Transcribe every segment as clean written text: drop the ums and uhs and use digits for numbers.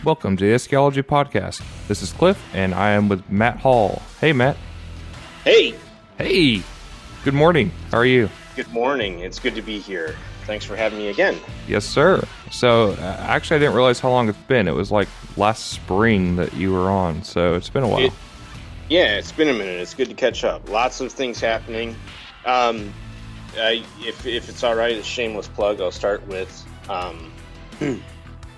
Welcome to the Eschatology Podcast. This is Cliff, and I am with Matt Hall. Hey, Matt. Hey. Hey. Good morning. How are you? Good morning. It's good to be here. Thanks for having me again. Yes, sir. So, actually, I didn't realize how long it's been. It was like last spring that you were on, so it's been a while. It's been a minute. It's good to catch up. Lots of things happening. If it's all right, a shameless plug, I'll start with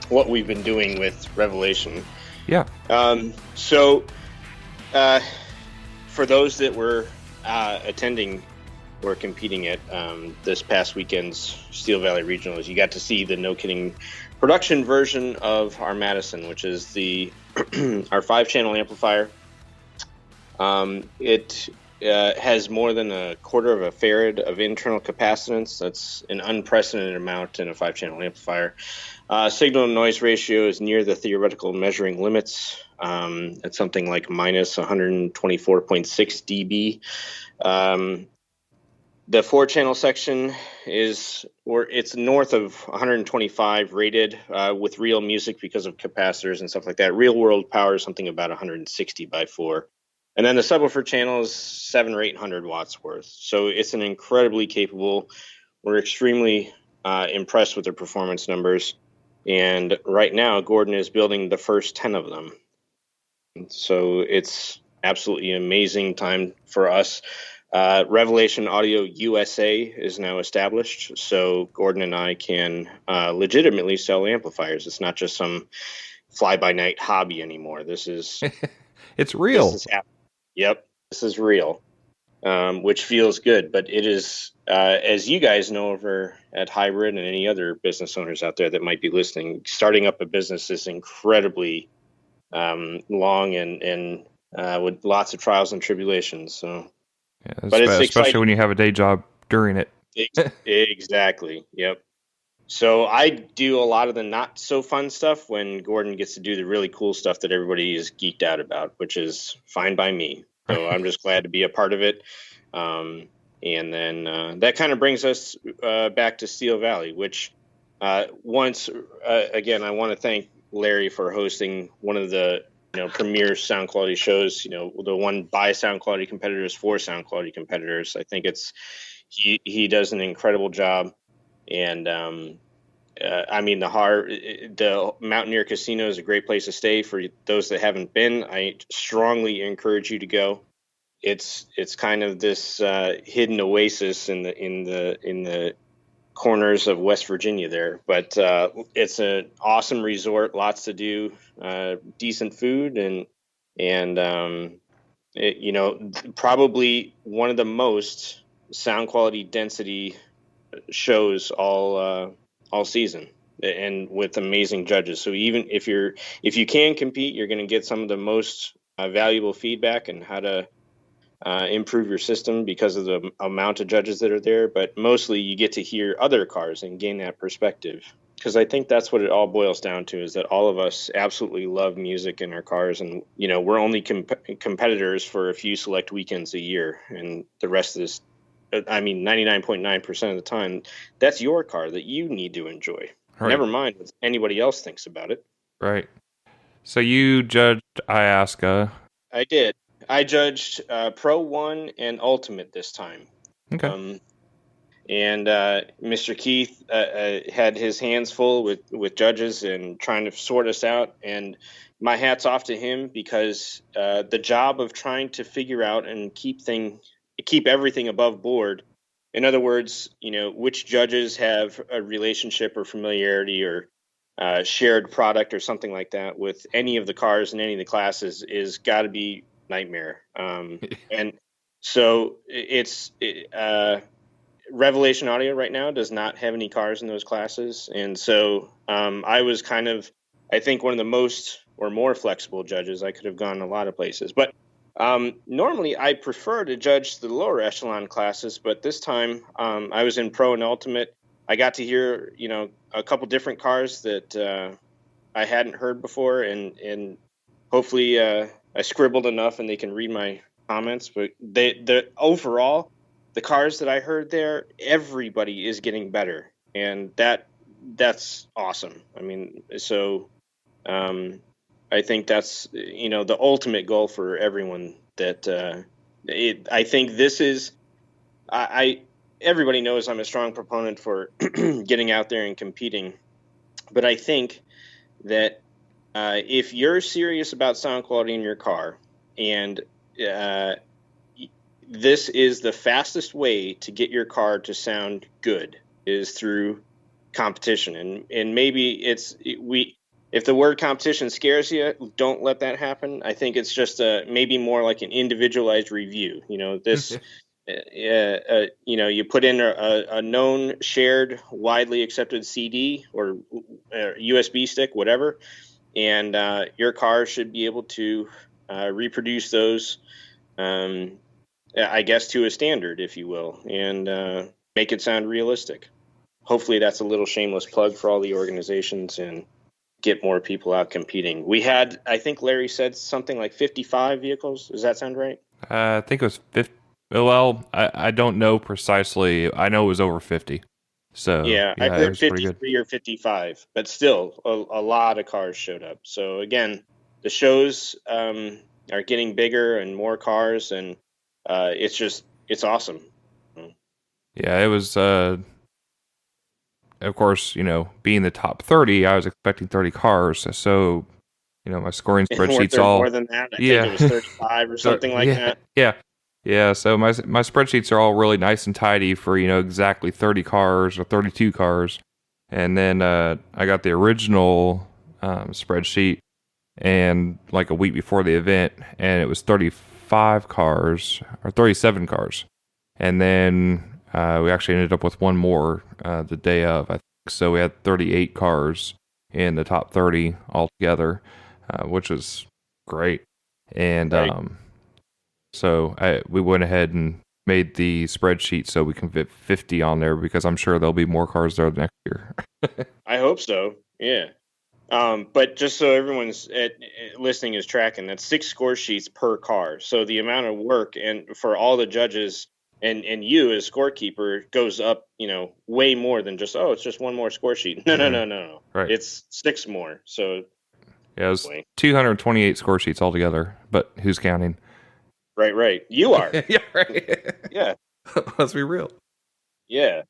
what we've been doing with Revelation. Yeah. For those that were attending or competing at this past weekend's Steel Valley Regionals, you got to see the No Kidding production version of our Madison, which is the our 5-channel amplifier. It has more than a quarter of a farad of internal capacitance. That's an unprecedented amount in a 5-channel amplifier. Signal to noise ratio is near the theoretical measuring limits. It's something like minus 124.6 dB. The 4-channel section it's north of 125 rated with real music because of capacitors and stuff like that. Real world power is something about 160 by 4. And then the subwoofer channel is 700 or 800 watts worth. So it's an incredibly capable. We're extremely impressed with the performance numbers. And right now, Gordon is building the first 10 of them. So it's absolutely an amazing time for us. Revelation Audio USA is now established. So Gordon and I can legitimately sell amplifiers. It's not just some fly-by-night hobby anymore. This is... It's real. Yep, this is real, which feels good. But it is, as you guys know over at Hybrid and any other business owners out there that might be listening, starting up a business is incredibly long and with lots of trials and tribulations. So, yeah, but it's especially when you have a day job during it. Exactly. Yep. So I do a lot of the not so fun stuff when Gordon gets to do the really cool stuff that everybody is geeked out about, which is fine by me. So I'm just glad to be a part of it. And then that kind of brings us back to Steel Valley, which again, I want to thank Larry for hosting one of the premier sound quality shows. The one by sound quality competitors for sound quality competitors. I think he does an incredible job. And the Mountaineer Casino is a great place to stay for those that haven't been. I strongly encourage you to go. It's kind of this hidden oasis in the corners of West Virginia there, but it's an awesome resort, lots to do, decent food, and probably one of the most sound quality density shows all season, and with amazing judges. So even if you can compete, you're going to get some of the most valuable feedback and how to improve your system because of the amount of judges that are there. But mostly you get to hear other cars and gain that perspective, because I think that's what it all boils down to, is that all of us absolutely love music in our cars, and we're only competitors for a few select weekends a year, and the rest of this, 99.9% of the time, that's your car that you need to enjoy. Right. Never mind what anybody else thinks about it. Right. So you judged Iasca. I did. I judged Pro 1 and Ultimate this time. Okay. And Mr. Keith had his hands full with judges and trying to sort us out. And my hat's off to him, because the job of trying to figure out and keep everything above board. In other words, which judges have a relationship or familiarity or shared product or something like that with any of the cars in any of the classes is got to be nightmare. And so Revelation Audio right now does not have any cars in those classes. And so I was kind of, I think, one of the most or more flexible judges. I could have gone a lot of places, but normally I prefer to judge the lower echelon classes, but this time I was in Pro and Ultimate. I got to hear, a couple different cars that I hadn't heard before, and hopefully I scribbled enough and they can read my comments. But overall, the cars that I heard there, everybody is getting better, and that's awesome. So I think that's the ultimate goal for everyone. That I think this is I everybody knows I'm a strong proponent for getting out there and competing, but I think that if you're serious about sound quality in your car, and this is the fastest way to get your car to sound good, is through competition. And maybe if the word competition scares you, don't let that happen. I think it's just maybe more like an individualized review. This you put in a known, shared, widely accepted CD or USB stick, whatever, and your car should be able to reproduce those, I guess, to a standard, if you will, and make it sound realistic. Hopefully that's a little shameless plug for all the organizations and get more people out competing. We had, I think Larry said something like 55 vehicles. Does that sound right? I think it was 50. Well, I don't know precisely. I know it was over 50. So Yeah, I it heard was pretty good. 53 or 55, but still a lot of cars showed up. So again, the shows are getting bigger and more cars, and it's awesome. Yeah, it was. Of course, being the top 30, I was expecting 30 cars. So, my scoring And weren't spreadsheets there all. more than that? I think Yeah. it was 35 or something like that. Yeah. So my spreadsheets are all really nice and tidy for exactly 30 cars or 32 cars, and then I got the original spreadsheet, and like a week before the event, and it was 35 cars or 37 cars, and then we actually ended up with one more the day of, I think. So we had 38 cars in the top 30 altogether, which was great. And Right. so we went ahead and made the spreadsheet so we can fit 50 on there, because I'm sure there'll be more cars there next year. I hope so. Yeah. But just so everyone's listening is tracking, that's 6 score sheets per car. So the amount of work and for all the judges and you as scorekeeper goes up, way more than just, it's just one more score sheet. No. Right. It's 6 more. So yeah, it was 228 score sheets altogether, but who's counting? Right. You are. Yeah, right. Yeah. Let's be real. Yeah.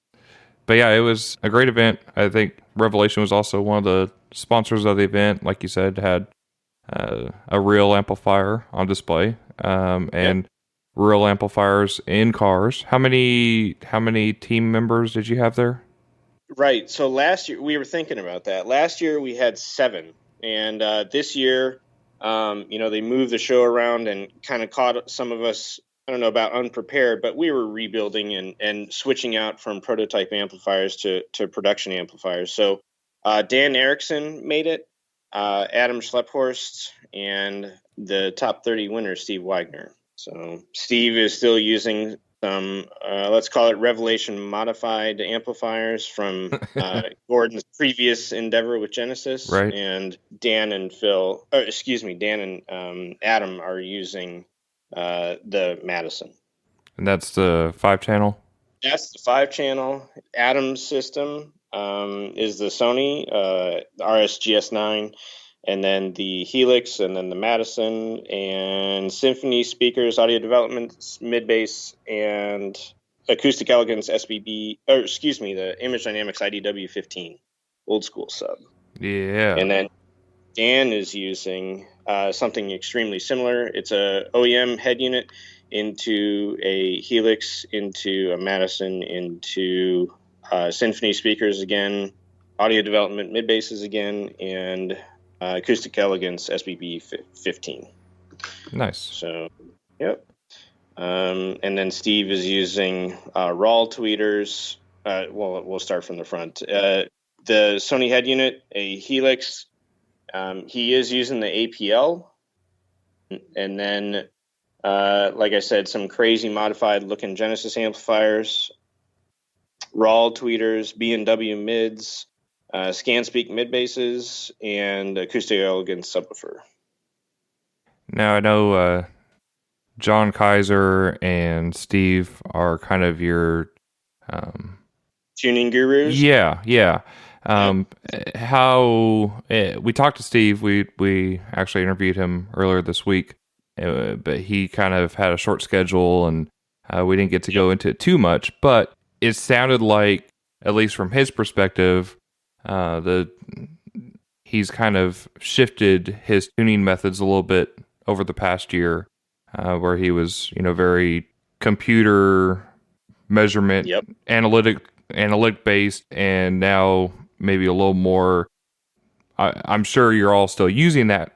But yeah, it was a great event. I think Revelation was also one of the sponsors of the event. Like you said, had a real amplifier on display, and real amplifiers in cars. How many team members did you have there? Right. So last year we were thinking about that. Last year we had 7, and this year, they moved the show around and kind of caught some of us, I don't know about unprepared, but we were rebuilding and switching out from prototype amplifiers to production amplifiers. So Dan Erickson made it, Adam Schlepphorst, and the top 30 winner, Steve Wagner. So Steve is still using some, let's call it Revelation modified amplifiers from Gordon's previous endeavor with Genesis. Right. And Dan and Adam are using the Madison. And that's the 5-channel? That's the 5-channel. Adam's system is the Sony RSGS9, and then the Helix, and then the Madison, and Symphony speakers, audio development, mid-bass, and Acoustic Elegance the Image Dynamics IDW15, old school sub. Yeah. And then Dan is using something extremely similar. It's a OEM head unit into a Helix, into a Madison, into Symphony speakers again, audio development mid basses again, and Acoustic Elegance SBB 15. Nice. So, yep. And then Steve is using raw tweeters. We'll start from the front. The Sony head unit, a Helix. He is using the APL, and then, like I said, some crazy modified looking Genesis amplifiers, raw tweeters, B&W mids, ScanSpeak mid basses, and Acoustic Elegance subwoofer. Now I know John Kaiser and Steve are kind of your tuning gurus. Yeah. Yep. How we talked to Steve. We actually interviewed him earlier this week, but he kind of had a short schedule, and we didn't get to Yep. go into it too much. But it sounded like, at least from his perspective, the he's kind of shifted his tuning methods a little bit over the past year, where he was, very computer measurement Yep. analytic based, and now maybe a little more. I'm sure you're all still using Yep.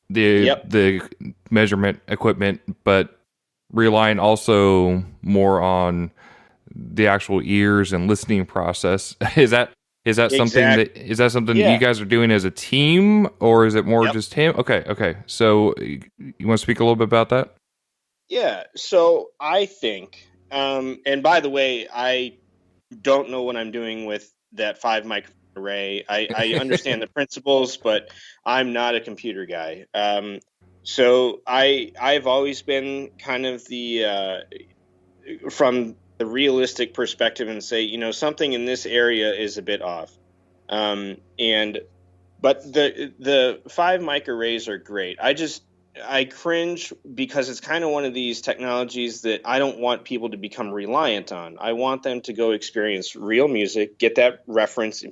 the measurement equipment, but relying also more on the actual ears and listening process. Exactly. Is that something that you Yeah. guys are doing as a team, or is it more Yep. just him? Okay. So you want to speak a little bit about that? Yeah. So I think, and by the way, I don't know what I'm doing with that 5 microphone array. I understand the principles, but I'm not a computer guy. So I've always been kind of the from the realistic perspective and say, something in this area is a bit off. And but the 5 mic arrays are great. I cringe because it's kind of one of these technologies that I don't want people to become reliant on. I want them to go experience real music, get that reference,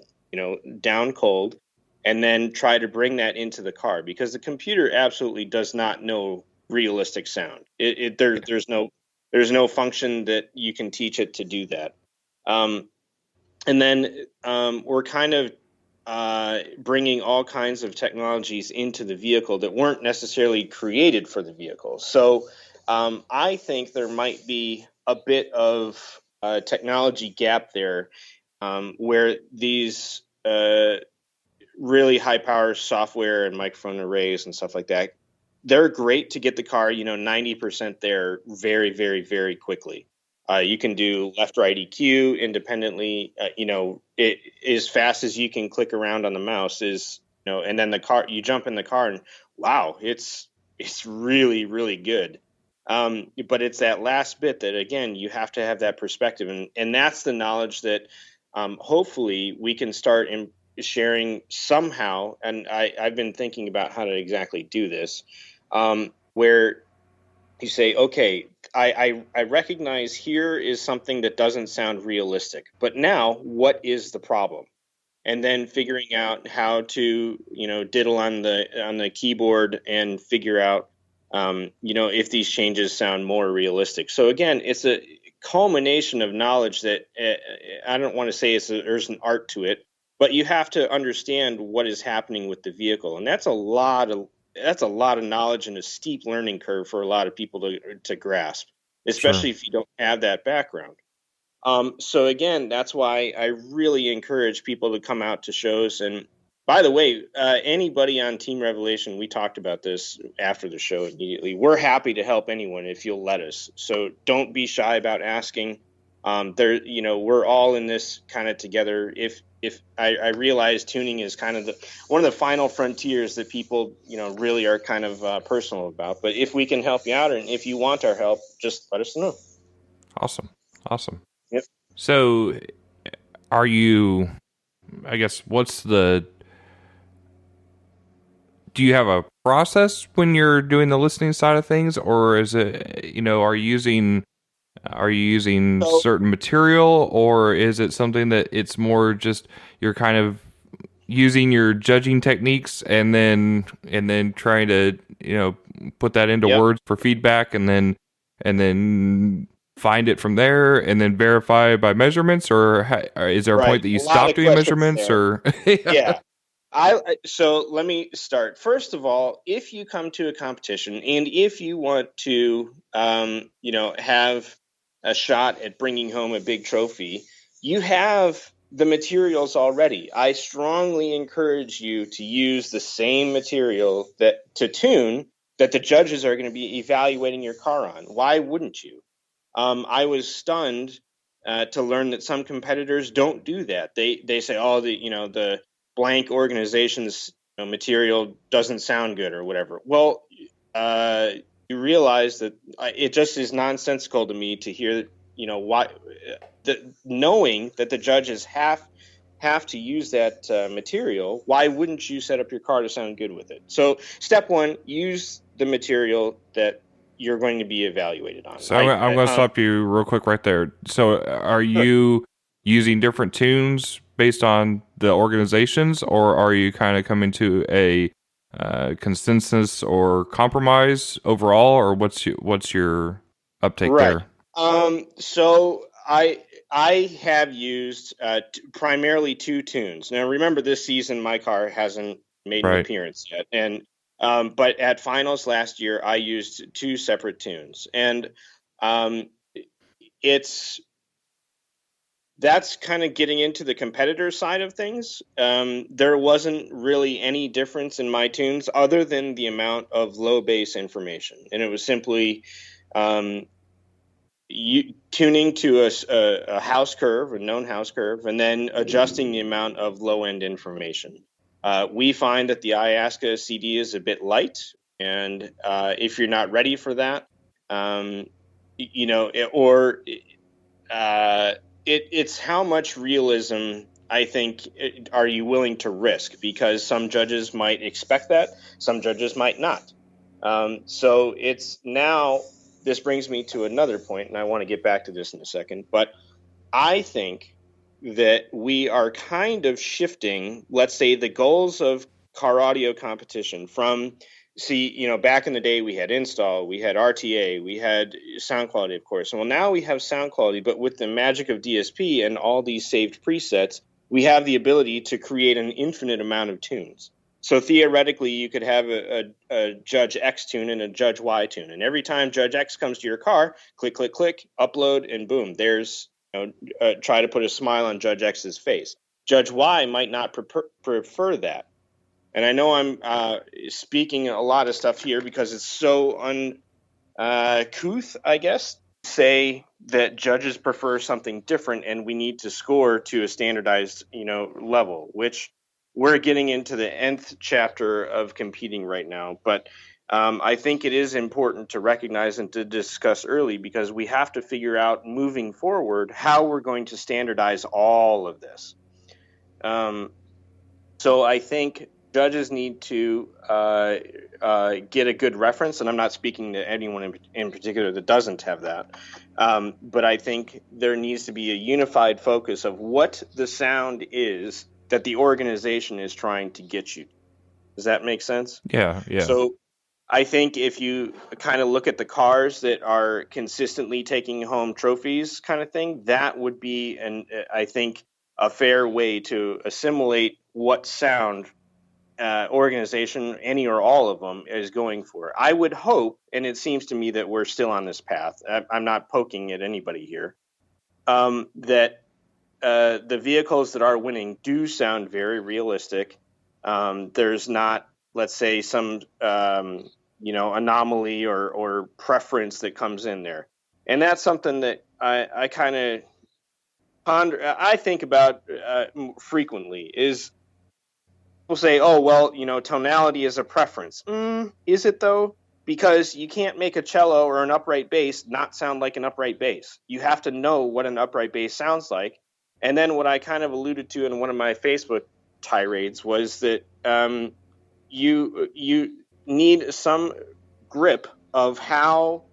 down cold, and then try to bring that into the car, because the computer absolutely does not know realistic sound. There's no function that you can teach it to do that. Um, and then we're kind of bringing all kinds of technologies into the vehicle that weren't necessarily created for the vehicle. So I think there might be a bit of a technology gap there, where these really high power software and microphone arrays and stuff like that, they're great to get the car 90% there very, very, very quickly. You can do left right EQ independently, it as fast as you can click around on the mouse is, and then the car, you jump in the car and wow, it's really, really good. But it's that last bit that, again, you have to have that perspective, and that's the knowledge that hopefully we can start sharing somehow. And I've been thinking about how to exactly do this, where you say, okay, I recognize here is something that doesn't sound realistic, but now what is the problem? And then figuring out how to, diddle on the keyboard and figure out, if these changes sound more realistic. So again, it's a culmination of knowledge that I don't want to say there's an art to it, but you have to understand what is happening with the vehicle, and that's a lot of knowledge and a steep learning curve for a lot of people to grasp, Sure. especially if you don't have that background. So again, that's why I really encourage people to come out to shows. And by the way, anybody on Team Revelation, we talked about this after the show immediately. We're happy to help anyone if you'll let us. So don't be shy about asking. We're all in this kind of together. If I realize tuning is kind of one of the final frontiers that people, really are kind of personal about. But if we can help you out, and if you want our help, just let us know. Awesome. Yep. So, are you? I guess what's the? Do you have a process when you're doing the listening side of things, or is it, are you using So certain material, or is it something that it's more just you're kind of using your judging techniques, and then trying to, put that into yep. words for feedback, and then find it from there, and then verify by measurements, or is there a point Right. that you A lot stop of doing questions measurements, there. or Yeah. So let me start. First of all, if you come to a competition and if you want to, have a shot at bringing home a big trophy, you have the materials already. I strongly encourage you to use the same material that to tune that the judges are going to be evaluating your car on. Why wouldn't you? I was stunned to learn that some competitors don't do that. They say, oh, the blank organization's material doesn't sound good or whatever. Well, uh, you realize that it just is nonsensical to me to hear, why, knowing that the judges have to use that material, why wouldn't you set up your car to sound good with it? So step one, use the material that you're going to be evaluated on. So I'm going to stop you real quick right there. So are you using different tunes based on the organizations, or are you kind of coming to a consensus or compromise overall, or what's your uptake there? So I have used primarily two tunes. Now, remember, this season my car hasn't made an appearance yet, and but at finals last year I used two separate tunes, and that's kind of getting into the competitor side of things. There wasn't really any difference in my tunes other than the amount of low bass information, and it was simply tuning to a house curve, a known house curve, and then adjusting the amount of low end information. We find that the Iasca CD is a bit light, and if you're not ready for that, it's how much realism, I think, are you willing to risk? Because some judges might expect that, some judges might not. So it's now, this brings me to another point, and I want to get back to this in a second, but I think that we are kind of shifting, let's say, the goals of car audio competition from, back in the day we had install, we had RTA, we had sound quality, of course. Well, now we have sound quality, but with the magic of DSP and all these saved presets, we have the ability to create an infinite amount of tunes. So theoretically, you could have a Judge X tune and a Judge Y tune. And every time Judge X comes to your car, click, click, click, upload, and boom, there's, try to put a smile on Judge X's face. Judge Y might not prefer that. And I know I'm speaking a lot of stuff here because it's so uncouth, I guess, say that judges prefer something different and we need to score to a standardized, level, which we're getting into the nth chapter of competing right now. But I think it is important to recognize and to discuss early, because we have to figure out moving forward how we're going to standardize all of this. So I think judges need to get a good reference, and I'm not speaking to anyone in particular that doesn't have that, but I think there needs to be a unified focus of what the sound is that the organization is trying to get you. Does that make sense? Yeah. So I think if you kind of look at the cars that are consistently taking home trophies kind of thing, that would be, I think, a fair way to assimilate what sound organization, any or all of them, is going for. I would hope, and it seems to me that we're still on this path, I'm not poking at anybody here, that the vehicles that are winning do sound very realistic. There's not, let's say, some anomaly or preference that comes in there, and that's something that I kind of ponder. I think about frequently. Is people say, "Oh, well, tonality is a preference." Is it though? Because you can't make a cello or an upright bass not sound like an upright bass. You have to know what an upright bass sounds like. And then what I kind of alluded to in one of my Facebook tirades was that you need some grip of how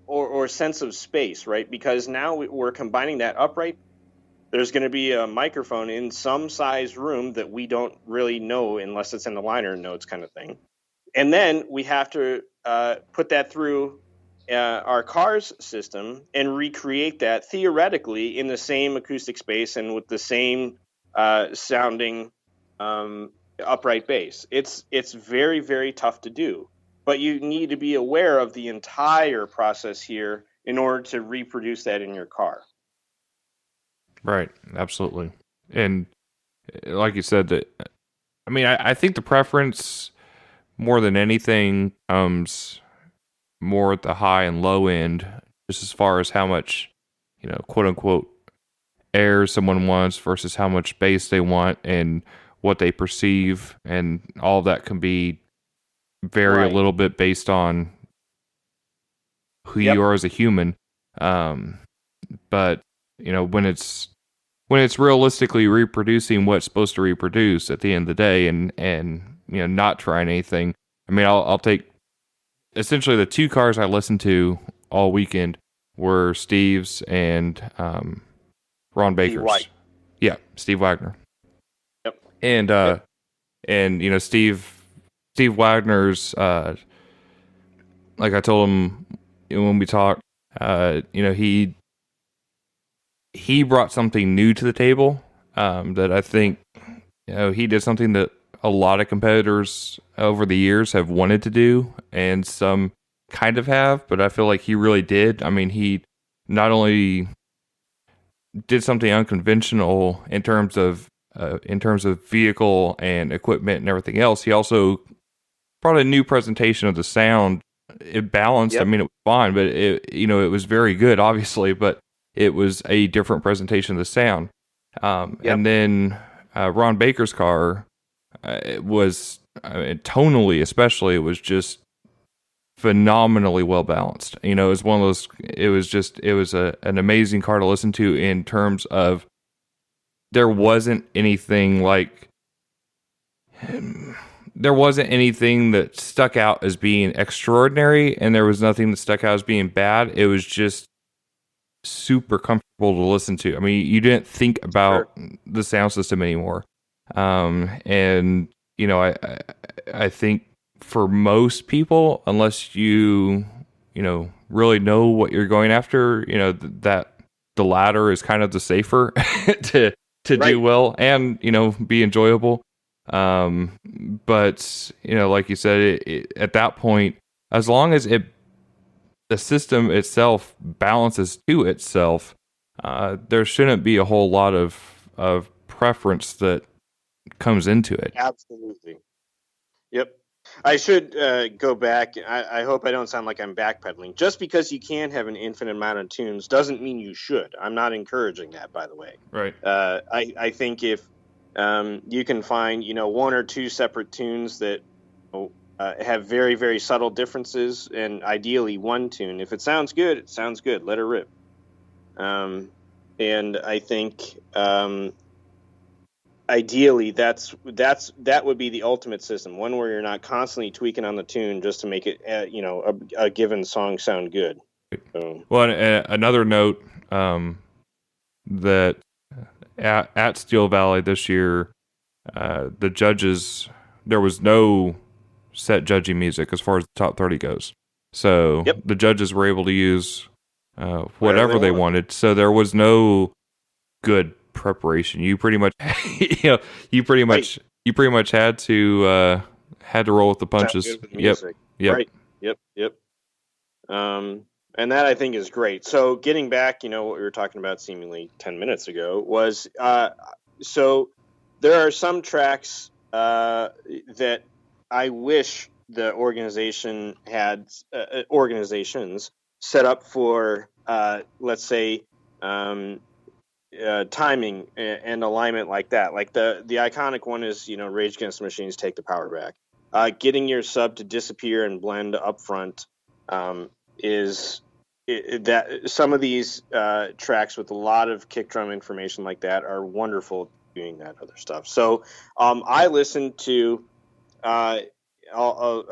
or sense of space, right? Because now we're combining that upright. There's going to be a microphone in some size room that we don't really know unless it's in the liner notes kind of thing. And then we have to put that through our car's system and recreate that theoretically in the same acoustic space and with the same sounding upright bass. It's very, very tough to do, but you need to be aware of the entire process here in order to reproduce that in your car. Right, absolutely. And like you said, I think the preference more than anything comes more at the high and low end, just as far as how much, quote unquote, air someone wants versus how much bass they want and what they perceive, and all of that can be vary a little bit based on who you are as a human. But when when it's realistically reproducing what's supposed to reproduce at the end of the day, and not trying anything. I mean, I'll take essentially the two cars I listened to all weekend were Steve's and Ron Baker's. White. Yeah, Steve Wagner. Yep. And and Steve Wagner's like I told him when we talked, he brought something new to the table, that I think he did something that a lot of competitors over the years have wanted to do, and some kind of have, but I feel like he really did. I mean, he not only did something unconventional in terms of vehicle and equipment and everything else, he also brought a new presentation of the sound. It balanced. Yep. I mean, it was fine, but it was very good, obviously, but it was a different presentation of the sound. And then Ron Baker's car, it was, tonally especially, it was just phenomenally well balanced. It was one of those. It was an amazing car to listen to in terms of there wasn't anything like. There wasn't anything that stuck out as being extraordinary, and there was nothing that stuck out as being bad. It was just super comfortable to listen to. I mean, you didn't think about the sound system anymore. And I think for most people, unless you really know what you're going after, that the latter is kind of the safer to do well and be enjoyable. But like you said, at that point, as long as the system itself balances to itself, there shouldn't be a whole lot of preference that comes into it. Absolutely. Yep. I should go back. I hope I don't sound like I'm backpedaling. Just because you can have an infinite amount of tunes doesn't mean you should. I'm not encouraging that, by the way. Right. I think if you can find one or two separate tunes that have very, very subtle differences, and ideally one tune. If it sounds good, it sounds good. Let it rip. And I think ideally that would be the ultimate system, one where you're not constantly tweaking on the tune just to make it a given song sound good. So. Well, another note, that at Steel Valley this year, the judges, there was no set judging music as far as the top 30 goes. So the judges were able to use whatever they wanted. So there was no good preparation. You pretty much you pretty much had to roll with the punches. Yep. Right. Yep. And that I think is great. So getting back, what we were talking about seemingly 10 minutes ago was, so there are some tracks that I wish the organization had organizations set up for, let's say, timing and alignment like that. Like the iconic one is, Rage Against the Machine's Take the Power Back. Getting your sub to disappear and blend up front is that some of these tracks with a lot of kick drum information like that are wonderful doing that other stuff. So I listened to a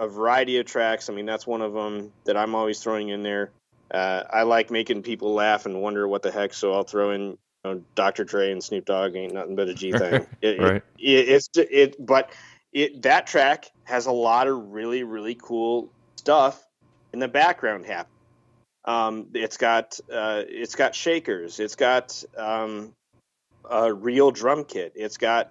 variety of tracks. I mean, that's one of them that I'm always throwing in there. I like making people laugh and wonder what the heck, so I'll throw in Dr. Dre and Snoop Dogg Ain't Nothing But a G Thing. Right. But that track has a lot of really, really cool stuff in the background happening. It's got shakers. It's got a real drum kit. It's got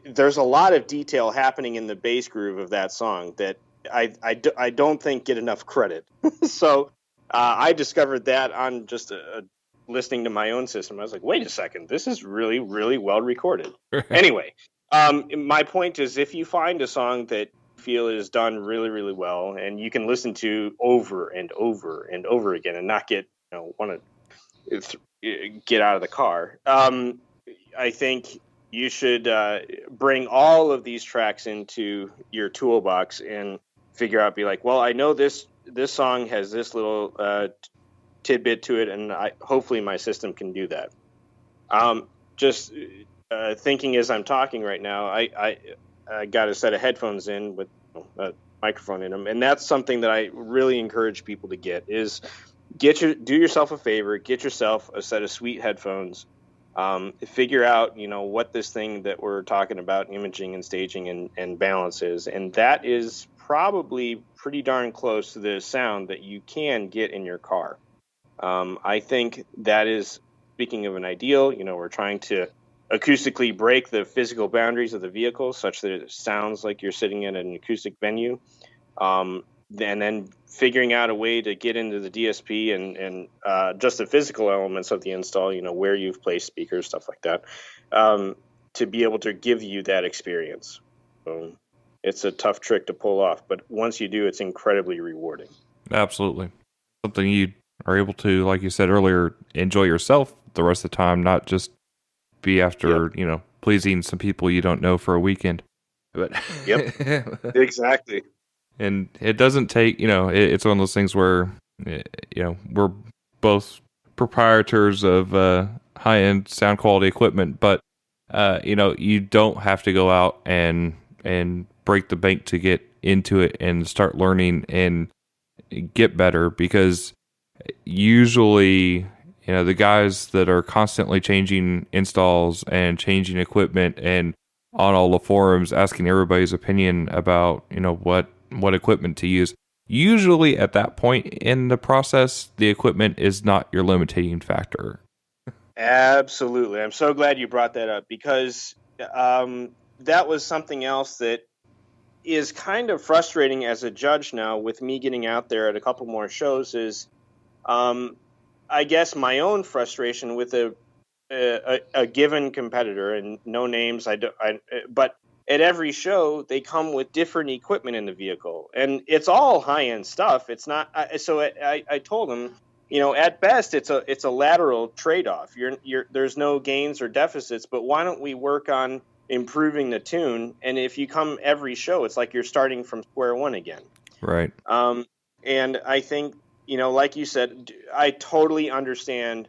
there's a lot of detail happening in the bass groove of that song that I don't think get enough credit. So I discovered that on just listening to my own system. I was like, wait a second, this is really, really well recorded. Anyway, my point is, if you find a song that you feel is done really, really well, and you can listen to over and over and over again and not get want to get out of the car, I think you should bring all of these tracks into your toolbox and figure out, be like, well, I know this song has this little tidbit to it, and hopefully my system can do that. Just thinking as I'm talking right now, I got a set of headphones in with a microphone in them, and that's something that I really encourage people to get. Is do yourself a favor, get yourself a set of sweet headphones. Figure out, what this thing that we're talking about, imaging and staging and balance is, and that is probably pretty darn close to the sound that you can get in your car. I think that is, speaking of an ideal, we're trying to acoustically break the physical boundaries of the vehicle such that it sounds like you're sitting in an acoustic venue. And then figuring out a way to get into the DSP and just the physical elements of the install, where you've placed speakers, stuff like that, to be able to give you that experience. It's a tough trick to pull off, but once you do, it's incredibly rewarding. Absolutely. Something you are able to, like you said earlier, enjoy yourself the rest of the time, not just be after, pleasing some people you don't know for a weekend. But Yep, exactly. And it doesn't take, it's one of those things where, we're both proprietors of high-end sound quality equipment, but, you don't have to go out and break the bank to get into it and start learning and get better, because usually, the guys that are constantly changing installs and changing equipment and on all the forums asking everybody's opinion about, what equipment to use. Usually at that point in the process, the equipment is not your limiting factor. Absolutely. I'm so glad you brought that up, because that was something else that is kind of frustrating as a judge now, with me getting out there at a couple more shows, is I guess my own frustration with a given competitor, and no names, but at every show, they come with different equipment in the vehicle, and it's all high-end stuff. It's not. So I told him, at best, it's a lateral trade-off. There's no gains or deficits, but why don't we work on improving the tune? And if you come every show, it's like you're starting from square one again. Right. And I think, like you said, I totally understand.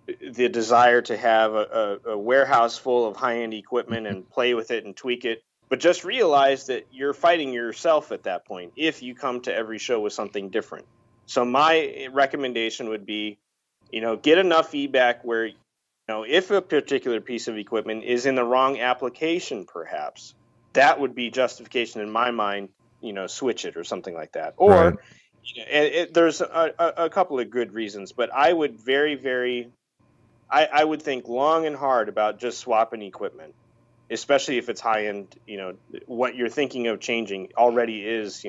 The desire to have a warehouse full of high-end equipment and play with it and tweak it, but just realize that you're fighting yourself at that point if you come to every show with something different. So my recommendation would be, get enough feedback where, if a particular piece of equipment is in the wrong application, perhaps that would be justification in my mind, switch it or something like that. Or right. There's a couple of good reasons, but I would I would think long and hard about just swapping equipment, especially if it's high end. What you're thinking of changing already is,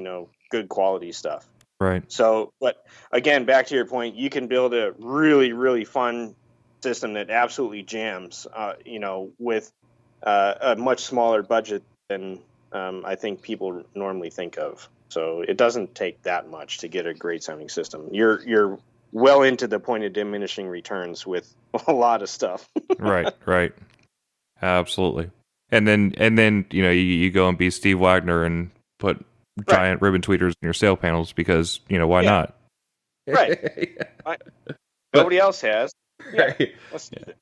good quality stuff. Right. So, but again, back to your point, you can build a really, really fun system that absolutely jams, with a much smaller budget than I think people normally think of. So it doesn't take that much to get a great sounding system. You're well into the point of diminishing returns with a lot of stuff. Right. Absolutely. And then you go and be Steve Wagner and put giant ribbon tweeters in your sail panels, because why not? Right. Nobody else has. Yeah. Right. Let's do it.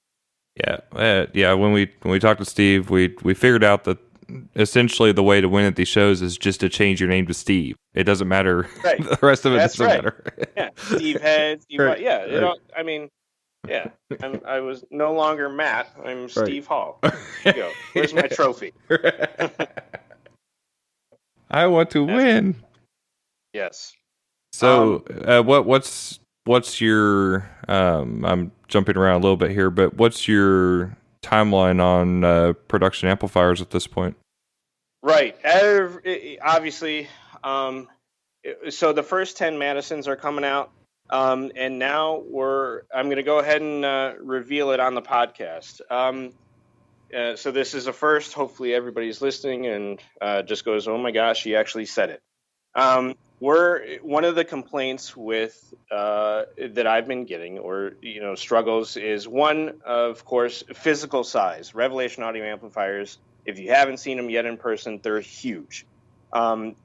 Yeah. When we talked to Steve, we figured out that essentially the way to win at these shows is just to change your name to Steve. It doesn't matter. Right. The rest of it doesn't matter. Yeah. Steve Head. Steve. Right. Yeah. Right. I mean, yeah. I was no longer Matt. I'm Steve Hall. There you go. Where's my trophy? I want to win. Yes. So, what's your? I'm jumping around a little bit here, but what's your timeline on production amplifiers at this point? Right. Obviously, so the first 10 Madisons are coming out, and now I'm going to go ahead and reveal it on the podcast. So this is a first. Hopefully everybody's listening and just goes, oh my gosh, he actually said it. One of the complaints with that I've been getting, or struggles, is one, of course, physical size. Revelation audio amplifiers, if you haven't seen them yet in person, they're huge.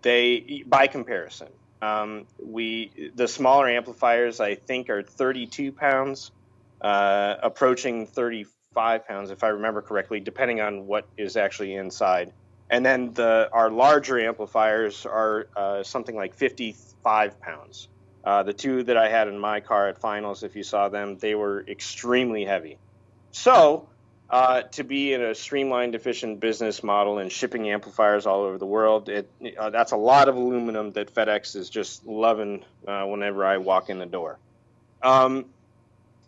They, by comparison, The smaller amplifiers, I think, are 32 pounds, approaching 35 pounds, if I remember correctly, depending on what is actually inside. And then our larger amplifiers are something like 55 pounds. The two that I had in my car at finals, if you saw them, they were extremely heavy. So to be in a streamlined, efficient business model and shipping amplifiers all over the world, that's a lot of aluminum that FedEx is just loving whenever I walk in the door.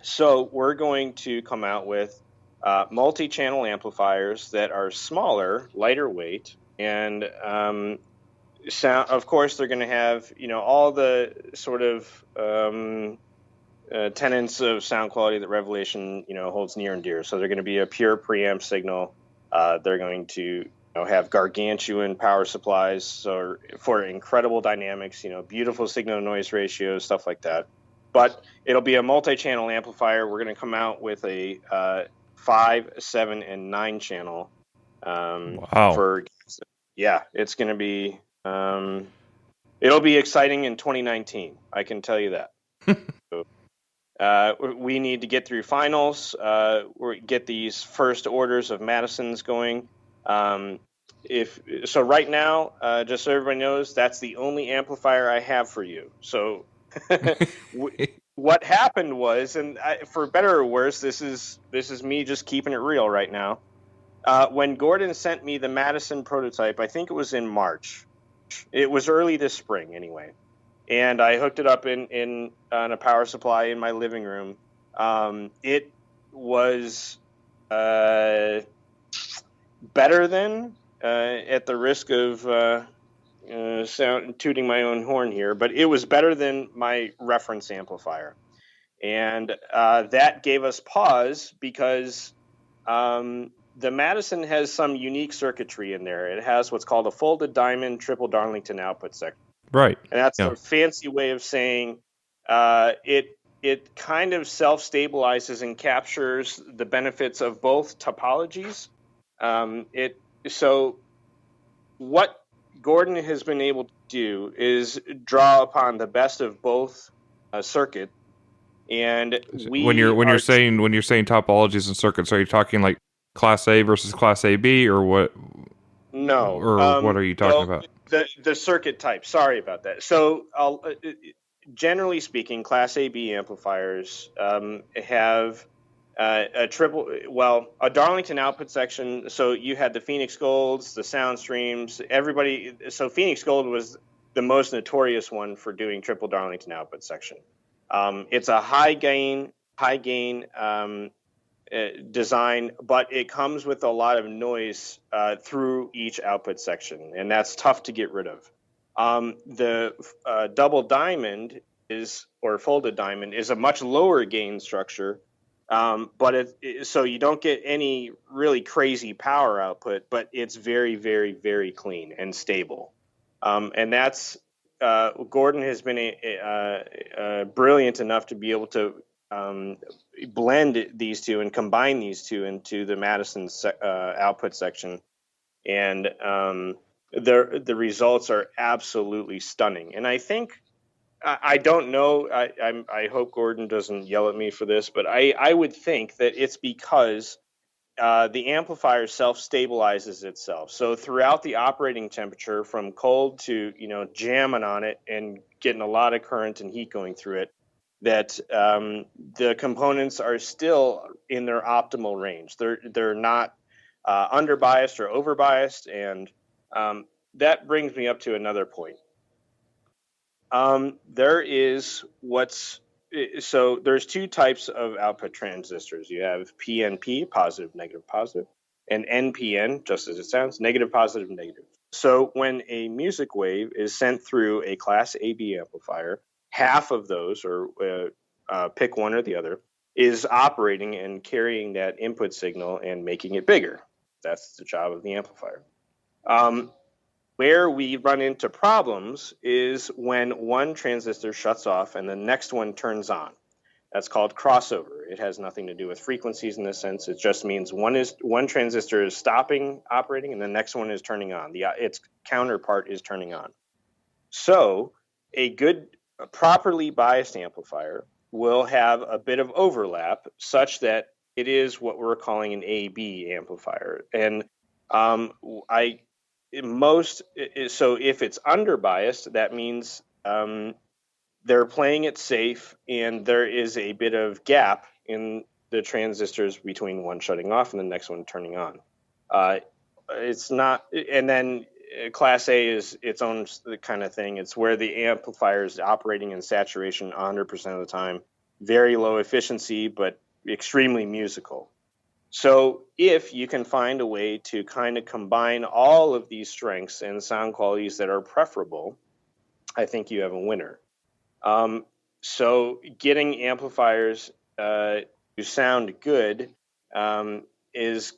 So we're going to come out with multi-channel amplifiers that are smaller, lighter weight, and sound. Of course, they're going to have all the sort of tenets of sound quality that Revelation holds near and dear. So they're going to be a pure preamp signal. They're going to have gargantuan power supplies, so for incredible dynamics, beautiful signal to noise ratios, stuff like that. But it'll be a multi-channel amplifier. We're going to come out with a 5, 7, and 9 channel. Wow. It's going to be it'll be exciting in 2019. I can tell you that. We need to get through finals, get these first orders of Madisons going. So right now, just so everybody knows, that's the only amplifier I have for you. So what happened was, and for better or worse, this is me just keeping it real right now. When Gordon sent me the Madison prototype, I think it was in March. It was early this spring anyway. And I hooked it up on a power supply in my living room. It was better than, at the risk of tooting my own horn here, but it was better than my reference amplifier. And that gave us pause because the Madison has some unique circuitry in there. It has what's called a folded diamond triple Darlington output section. Right. And that's a fancy way of saying it kind of self-stabilizes and captures the benefits of both topologies. So what Gordon has been able to do is draw upon the best of both circuit. And when you're saying topologies and circuits, are you talking like Class A versus Class AB, or what? No. Or what are you talking about? The circuit type. Sorry about that. So, generally speaking, Class AB amplifiers have a Darlington output section. So you had the Phoenix Golds, the Soundstreams, everybody. So Phoenix Gold was the most notorious one for doing triple Darlington output section. It's a high gain design, but it comes with a lot of noise through each output section, and that's tough to get rid of. The double diamond or folded diamond is a much lower gain structure, but so you don't get any really crazy power output, but it's very, very, very clean and stable. And that's Gordon has been brilliant enough to be able to blend these two and combine these two into the Madison output section, and the results are absolutely stunning. And I think I don't know. I hope Gordon doesn't yell at me for this, but I would think that it's because the amplifier self-stabilizes itself. So throughout the operating temperature, from cold to jamming on it and getting a lot of current and heat going through it, that the components are still in their optimal range. They're not underbiased or overbiased, and that brings me up to another point. There's two types of output transistors. You have PNP, positive, negative, positive, and NPN, just as it sounds, negative, positive, negative. So when a music wave is sent through a Class AB amplifier, half of those, or pick one or the other, is operating and carrying that input signal and making it bigger. That's the job of the amplifier. Where we run into problems is when one transistor shuts off and the next one turns on. That's called crossover. It has nothing to do with frequencies in this sense. It just means one transistor is stopping operating and the next one is turning on. Its counterpart is turning on. So a good, properly biased amplifier will have a bit of overlap such that it is what we're calling an AB amplifier. And I most so if it's underbiased, that means they're playing it safe, and there is a bit of gap in the transistors between one shutting off and the next one turning on. It's not, and then Class A is its own kind of thing. It's where the amplifier is operating in saturation 100% of the time, very low efficiency, but extremely musical. So if you can find a way to kind of combine all of these strengths and sound qualities that are preferable, I think you have a winner. So getting amplifiers to sound good is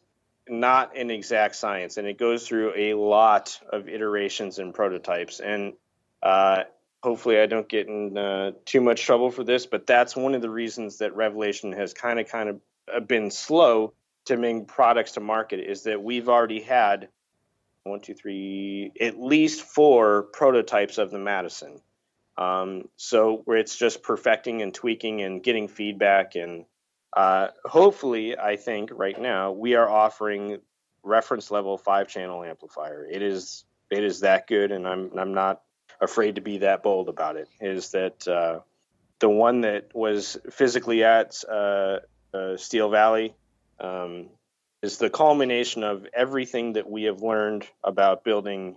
not an exact science, and it goes through a lot of iterations and prototypes. And hopefully I don't get in too much trouble for this, but that's one of the reasons that Revelation has kind of been slow to bring products to market, is that we've already had at least 4 prototypes of the Madison. So where it's just perfecting and tweaking and getting feedback, and hopefully, I think right now we are offering reference level 5-channel amplifier. It is that good, and I'm not afraid to be that bold about it. Is that the one that was physically at Steel Valley is the culmination of everything that we have learned about building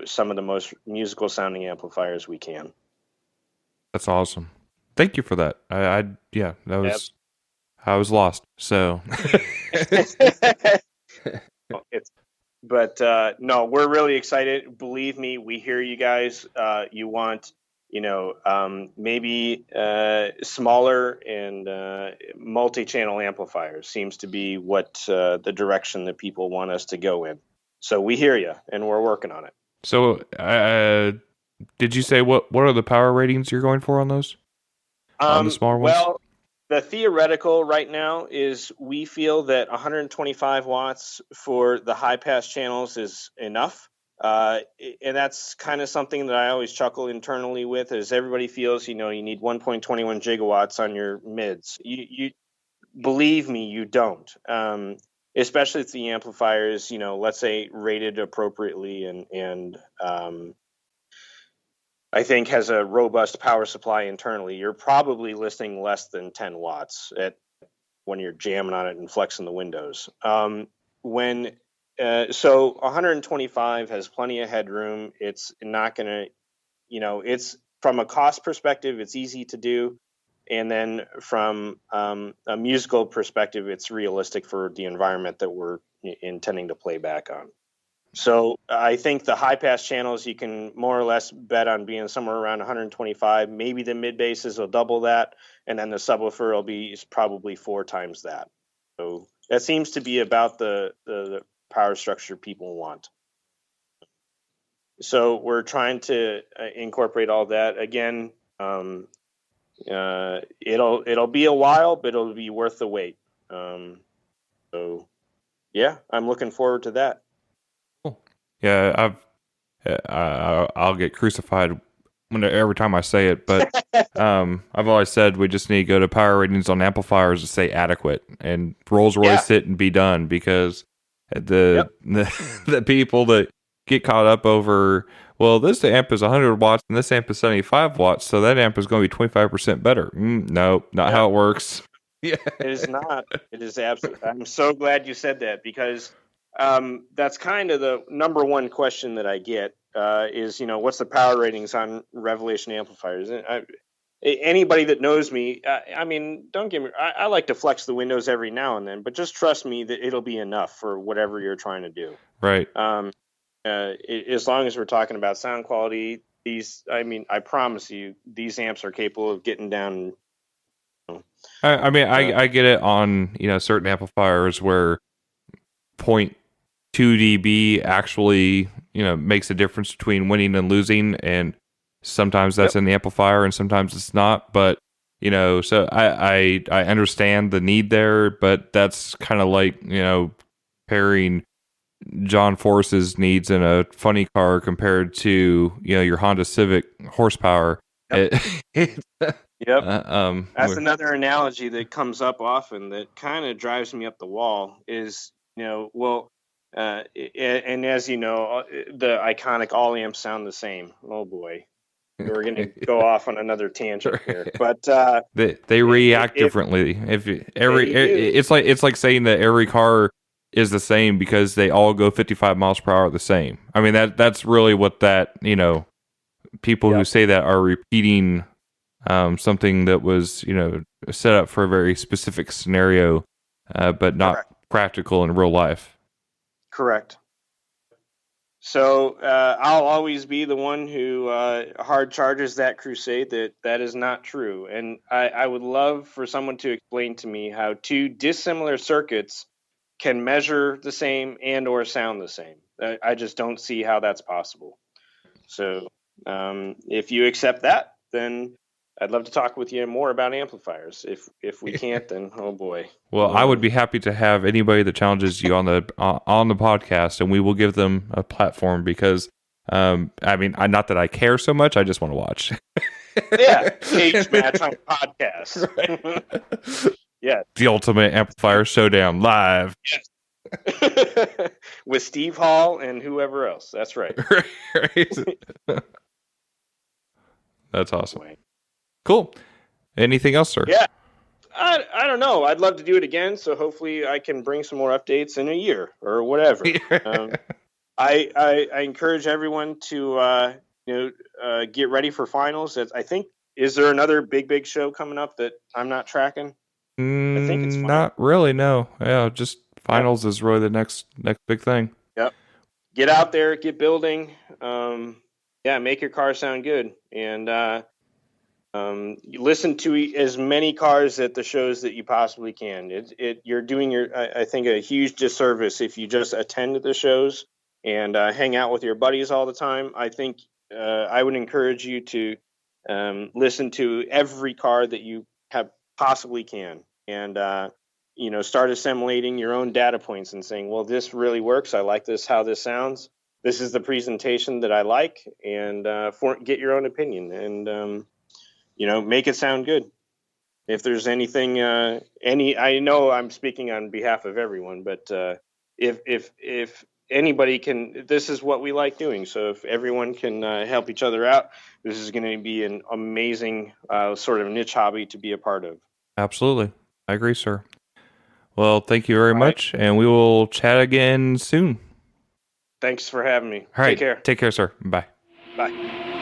some of the most musical sounding amplifiers we can. That's awesome. Thank you for that. I was lost. So, no, we're really excited. Believe me, we hear you guys. You want, maybe smaller and multi-channel amplifiers seems to be what the direction that people want us to go in. So we hear you, and we're working on it. So, did you say what are the power ratings you're going for on those? On the smaller ones? Well, the theoretical right now is we feel that 125 watts for the high pass channels is enough. And that's kind of something that I always chuckle internally with, is everybody feels, you need 1.21 gigawatts on your mids. You believe me, you don't. Especially if the amplifier is, let's say rated appropriately and I think has a robust power supply internally. You're probably listing less than 10 watts when you're jamming on it and flexing the windows. So 125 has plenty of headroom. It's not going to, it's from a cost perspective, it's easy to do. And then from a musical perspective, it's realistic for the environment that we're intending to play back on. So I think the high pass channels, you can more or less bet on being somewhere around 125. Maybe the mid basses will double that, and then the subwoofer will be probably 4 times that. So that seems to be about the power structure people want. So we're trying to incorporate all that. Again, it'll be a while, but it'll be worth the wait. So yeah, I'm looking forward to that. Yeah, I'll get crucified every time I say it, but I've always said we just need to go to power ratings on amplifiers to say adequate and Rolls-Royce it and be done, because the people that get caught up over, well, this amp is 100 watts and this amp is 75 watts, so that amp is going to be 25% better. No, not how it works. Yeah, it is not. It is absolutely. I'm so glad you said that, because that's kind of the number one question that I get is, what's the power ratings on Revelation amplifiers? Anybody that knows me, don't get me, I like to flex the windows every now and then, but just trust me that it'll be enough for whatever you're trying to do. Right. As long as we're talking about sound quality, I promise you, these amps are capable of getting down. I get it on, certain amplifiers where 0.2 dB actually, makes a difference between winning and losing, and sometimes that's in the amplifier and sometimes it's not. But so I understand the need there, but that's kind of like pairing John Force's needs in a funny car compared to your Honda Civic horsepower. Yep. Yep. That's We're- another analogy that comes up often that kind of drives me up the wall is, and as you know, the iconic all amps sound the same. Oh boy. We're going to go off on another tangent here, but they react differently. It's like saying that every car is the same because they all go 55 miles per hour the same. I mean that's really what that people who say that are repeating something that was set up for a very specific scenario, but not practical in real life. Correct. So I'll always be the one who hard charges that crusade that is not true. And I would love for someone to explain to me how two dissimilar circuits can measure the same and or sound the same. I just don't see how that's possible. So if you accept that, then I'd love to talk with you more about amplifiers. If we can't, then oh boy. Well, I would be happy to have anybody that challenges you on the podcast, and we will give them a platform because, not that I care so much, I just want to watch. Yeah, cage match on podcast. Right. Yeah, the Ultimate Amplifier Showdown live. Yes. With Steve Hall and whoever else. That's right. That's awesome. Cool. Anything else, sir? Yeah. I don't know. I'd love to do it again, so hopefully I can bring some more updates in a year or whatever. I encourage everyone to get ready for finals. I think, is there another big show coming up that I'm not tracking? I think it's not really. No. Yeah, just finals is really the next big thing. Yep. Get out there, get building. Make your car sound good, and you listen to as many cars at the shows that you possibly can. You're doing I think a huge disservice if you just attend the shows and hang out with your buddies all the time. I think I would encourage you to listen to every car that you possibly can, and start assimilating your own data points and saying, well, this really works. I like this, how this sounds. This is the presentation that I like, and get your own opinion and make it sound good. If there's anything, I know I'm speaking on behalf of everyone, but if anybody can, this is what we like doing. So if everyone can help each other out, this is going to be an amazing sort of niche hobby to be a part of. Absolutely. I agree, sir. Well, thank you very much, and we will chat again soon. Thanks for having me. All right. Take care. Take care, sir. Bye. Bye.